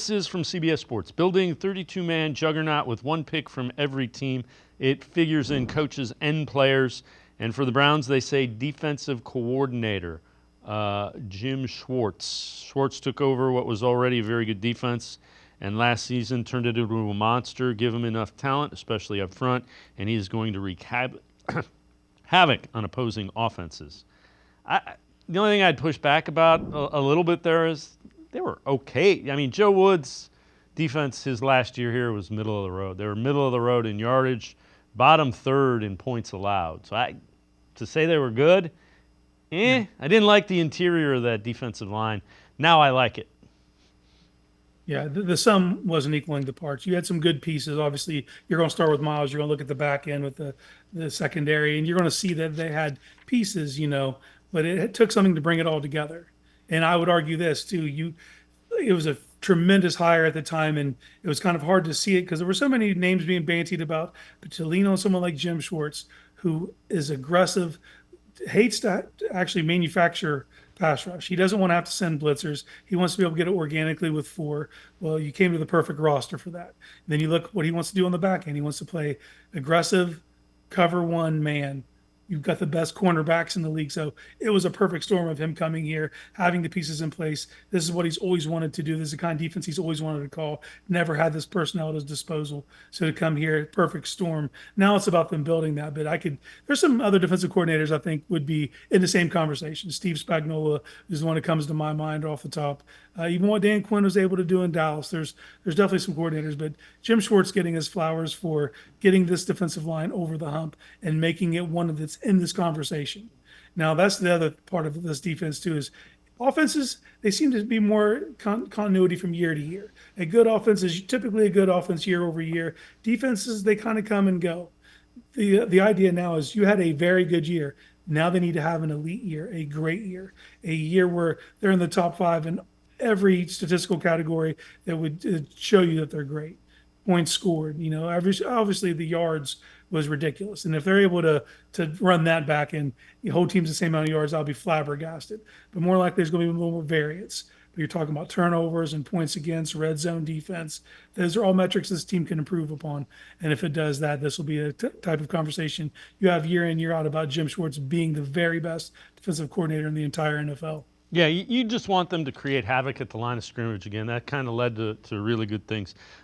This is from CBS Sports. Building 32-man juggernaut with one pick from every team. It figures in coaches and players. And for the Browns, they say defensive coordinator, Jim Schwartz. Schwartz took over what was already a very good defense, and last season turned it into a monster. Give him enough talent, especially up front, and he is going to wreak havoc on opposing offenses. The only thing I'd push back about a little bit there is they were okay. I mean, Joe Woods' defense his last year here was middle of the road. They were middle of the road in yardage, bottom third in points allowed. So to say they were good, I didn't like the interior of that defensive line. Now I like it. Yeah, the sum wasn't equaling the parts. You had some good pieces. Obviously, you're going to start with Miles. You're going to look at the back end with the secondary, and you're going to see that they had pieces, but it took something to bring it all together. And I would argue this too. It was a tremendous hire at the time, and it was kind of hard to see it because there were so many names being bantied about. But to lean on someone like Jim Schwartz, who is aggressive, hates to actually manufacture pass rush. He doesn't want to have to send blitzers. He wants to be able to get it organically with 4. Well, you came to the perfect roster for that. And then you look what he wants to do on the back end. He wants to play aggressive, cover one man. You've got the best cornerbacks in the league. So it was a perfect storm of him coming here, having the pieces in place. This is what he's always wanted to do. This is the kind of defense he's always wanted to call. Never had this personnel at his disposal. So to come here, perfect storm. Now it's about them building that. But there's some other defensive coordinators I think would be in the same conversation. Steve Spagnuolo is the one that comes to my mind off the top. Even what Dan Quinn was able to do in Dallas, there's definitely some coordinators, but Jim Schwartz getting his flowers for getting this defensive line over the hump and making it one that's in this conversation. Now, that's the other part of this defense too is offenses, they seem to be more continuity from year to year. A good offense is typically a good offense year over year. Defenses, they kind of come and go. The idea now is you had a very good year. Now they need to have an elite year, a great year, a year where they're in the top 5 in every statistical category that would show you that they're great. Points scored, obviously the yards was ridiculous. And if they're able to run that back and the whole team's the same amount of yards, I'll be flabbergasted. But more likely there's going to be a little more variance. But you're talking about turnovers and points against, red zone defense. Those are all metrics this team can improve upon. And if it does that, this will be a type of conversation you have year in, year out about Jim Schwartz being the very best defensive coordinator in the entire NFL. Yeah, you just want them to create havoc at the line of scrimmage again. That kind of led to really good things.